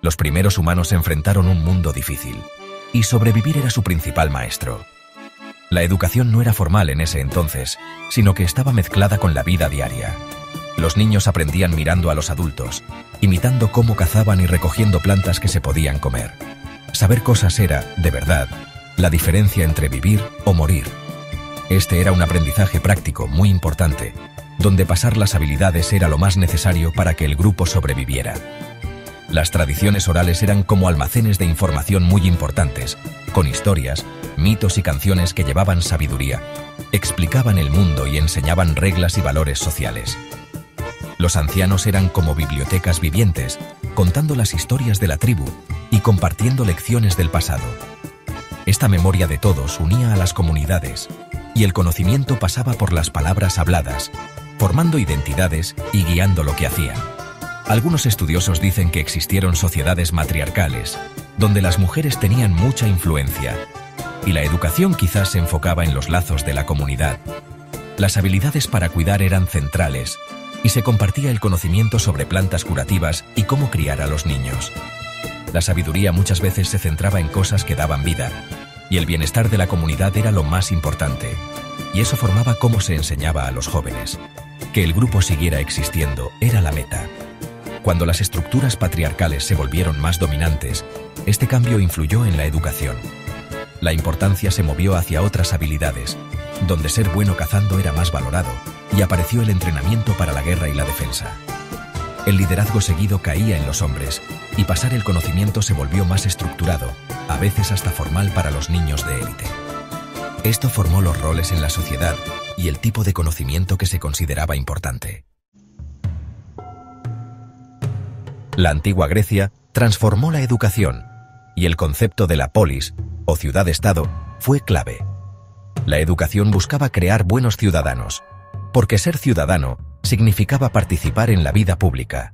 Los primeros humanos enfrentaron un mundo difícil, y sobrevivir era su principal maestro. La educación no era formal en ese entonces, sino que estaba mezclada con la vida diaria. Los niños aprendían mirando a los adultos, imitando cómo cazaban y recogiendo plantas que se podían comer. Saber cosas era, de verdad, la diferencia entre vivir o morir. Este era un aprendizaje práctico muy importante, donde pasar las habilidades era lo más necesario para que el grupo sobreviviera. Las tradiciones orales eran como almacenes de información muy importantes, con historias, mitos y canciones que llevaban sabiduría, explicaban el mundo y enseñaban reglas y valores sociales. Los ancianos eran como bibliotecas vivientes, contando las historias de la tribu y compartiendo lecciones del pasado. Esta memoria de todos unía a las comunidades, y el conocimiento pasaba por las palabras habladas, formando identidades y guiando lo que hacían. Algunos estudiosos dicen que existieron sociedades matriarcales, donde las mujeres tenían mucha influencia, y la educación quizás se enfocaba en los lazos de la comunidad. Las habilidades para cuidar eran centrales, y se compartía el conocimiento sobre plantas curativas y cómo criar a los niños. La sabiduría muchas veces se centraba en cosas que daban vida, y el bienestar de la comunidad era lo más importante, y eso formaba cómo se enseñaba a los jóvenes. Que el grupo siguiera existiendo era la meta. Cuando las estructuras patriarcales se volvieron más dominantes, este cambio influyó en la educación. La importancia se movió hacia otras habilidades, donde ser bueno cazando era más valorado, y apareció el entrenamiento para la guerra y la defensa. El liderazgo seguido caía en los hombres, y pasar el conocimiento se volvió más estructurado, a veces hasta formal para los niños de élite. Esto formó los roles en la sociedad y el tipo de conocimiento que se consideraba importante. La antigua Grecia transformó la educación, y el concepto de la polis, o ciudad-estado, fue clave. La educación buscaba crear buenos ciudadanos, porque ser ciudadano significaba participar en la vida pública.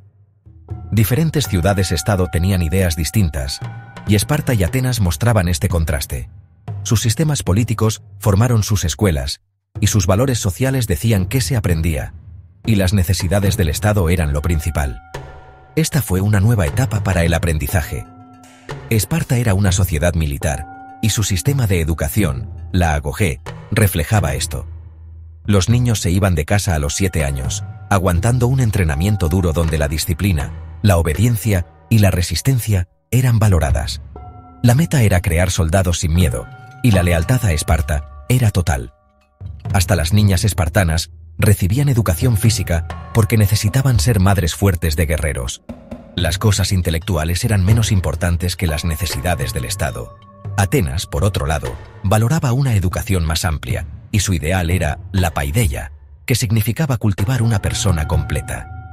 Diferentes ciudades-estado tenían ideas distintas, y Esparta y Atenas mostraban este contraste. Sus sistemas políticos formaron sus escuelas, y sus valores sociales decían qué se aprendía, y las necesidades del Estado eran lo principal. Esta fue una nueva etapa para el aprendizaje. Esparta era una sociedad militar, y su sistema de educación, la agogé, reflejaba esto. Los niños se iban de casa a los 7 años, aguantando un entrenamiento duro donde la disciplina, la obediencia y la resistencia eran valoradas. La meta era crear soldados sin miedo, y la lealtad a Esparta era total. Hasta las niñas espartanas recibían educación física porque necesitaban ser madres fuertes de guerreros. Las cosas intelectuales eran menos importantes que las necesidades del Estado. Atenas, por otro lado, valoraba una educación más amplia, y su ideal era la paideia, que significaba cultivar una persona completa.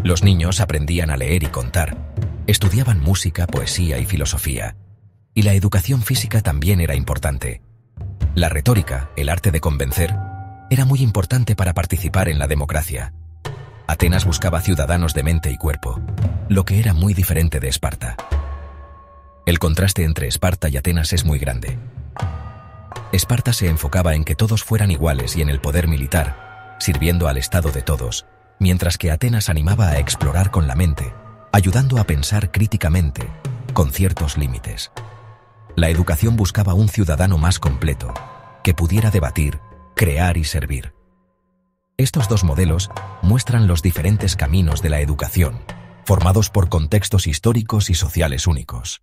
Los niños aprendían a leer y contar, estudiaban música, poesía y filosofía, y la educación física también era importante. La retórica, el arte de convencer, era muy importante para participar en la democracia. Atenas buscaba ciudadanos de mente y cuerpo, lo que era muy diferente de Esparta. El contraste entre Esparta y Atenas es muy grande. Esparta se enfocaba en que todos fueran iguales y en el poder militar, sirviendo al Estado de todos, mientras que Atenas animaba a explorar con la mente, ayudando a pensar críticamente, con ciertos límites. La educación buscaba un ciudadano más completo, que pudiera debatir, crear y servir. Estos dos modelos muestran los diferentes caminos de la educación, formados por contextos históricos y sociales únicos.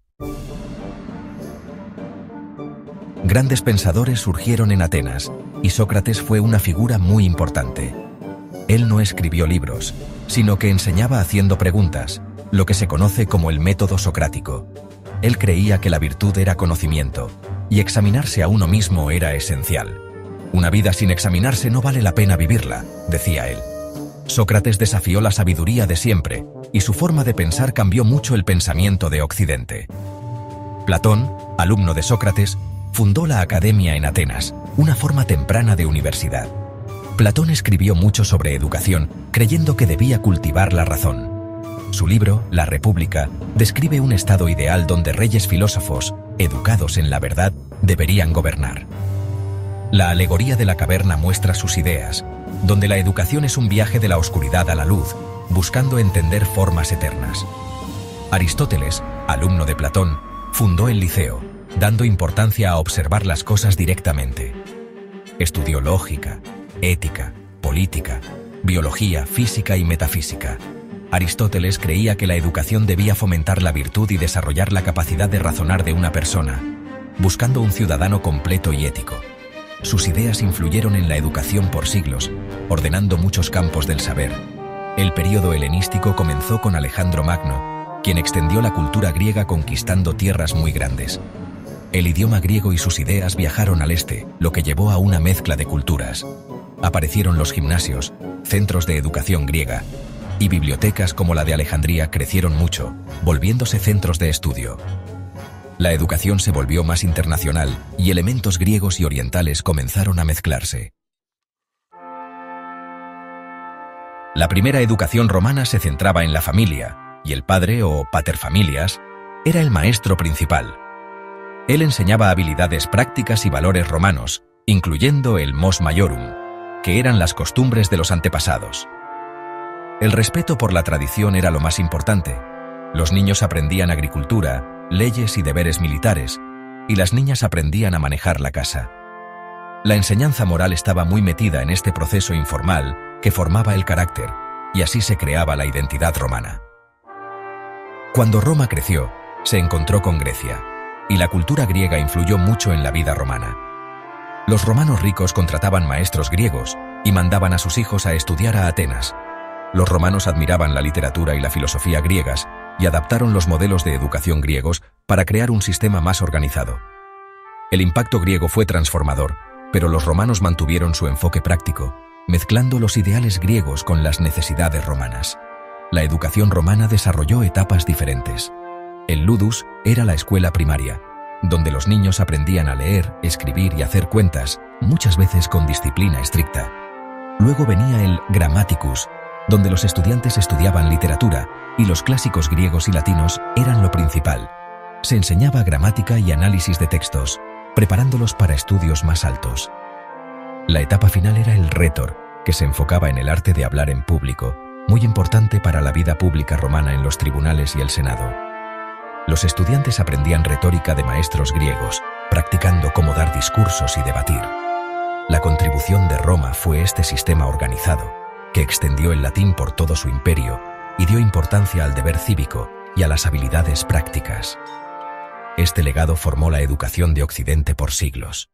Grandes pensadores surgieron en Atenas, y Sócrates fue una figura muy importante. Él no escribió libros, sino que enseñaba haciendo preguntas, lo que se conoce como el método socrático. Él creía que la virtud era conocimiento, y examinarse a uno mismo era esencial. Una vida sin examinarse no vale la pena vivirla, decía él. Sócrates desafió la sabiduría de siempre, y su forma de pensar cambió mucho el pensamiento de Occidente. Platón, alumno de Sócrates, fundó la Academia en Atenas, una forma temprana de universidad. Platón escribió mucho sobre educación, creyendo que debía cultivar la razón. Su libro, La República, describe un estado ideal donde reyes filósofos, educados en la verdad, deberían gobernar. La alegoría de la caverna muestra sus ideas, donde la educación es un viaje de la oscuridad a la luz, buscando entender formas eternas. Aristóteles, alumno de Platón, fundó el Liceo, dando importancia a observar las cosas directamente. Estudió lógica, ética, política, biología, física y metafísica. Aristóteles creía que la educación debía fomentar la virtud y desarrollar la capacidad de razonar de una persona, buscando un ciudadano completo y ético. Sus ideas influyeron en la educación por siglos, ordenando muchos campos del saber. El período helenístico comenzó con Alejandro Magno, quien extendió la cultura griega conquistando tierras muy grandes. El idioma griego y sus ideas viajaron al este, lo que llevó a una mezcla de culturas. Aparecieron los gimnasios, centros de educación griega, y bibliotecas como la de Alejandría crecieron mucho, volviéndose centros de estudio. La educación se volvió más internacional y elementos griegos y orientales comenzaron a mezclarse. La primera educación romana se centraba en la familia, y el padre o paterfamilias era el maestro principal. Él enseñaba habilidades prácticas y valores romanos, incluyendo el mos maiorum, que eran las costumbres de los antepasados. El respeto por la tradición era lo más importante. Los niños aprendían agricultura, leyes y deberes militares, y las niñas aprendían a manejar la casa. La enseñanza moral estaba muy metida en este proceso informal que formaba el carácter, y así se creaba la identidad romana. Cuando Roma creció, se encontró con Grecia, y la cultura griega influyó mucho en la vida romana. Los romanos ricos contrataban maestros griegos y mandaban a sus hijos a estudiar a Atenas. Los romanos admiraban la literatura y la filosofía griegas y adaptaron los modelos de educación griegos para crear un sistema más organizado. El impacto griego fue transformador, pero los romanos mantuvieron su enfoque práctico, mezclando los ideales griegos con las necesidades romanas. La educación romana desarrolló etapas diferentes. El ludus era la escuela primaria, donde los niños aprendían a leer, escribir y hacer cuentas, muchas veces con disciplina estricta. Luego venía el grammaticus, donde los estudiantes estudiaban literatura y los clásicos griegos y latinos eran lo principal. Se enseñaba gramática y análisis de textos, preparándolos para estudios más altos. La etapa final era el rhetor, que se enfocaba en el arte de hablar en público, muy importante para la vida pública romana en los tribunales y el senado. Los estudiantes aprendían retórica de maestros griegos, practicando cómo dar discursos y debatir. La contribución de Roma fue este sistema organizado, que extendió el latín por todo su imperio y dio importancia al deber cívico y a las habilidades prácticas. Este legado formó la educación de Occidente por siglos.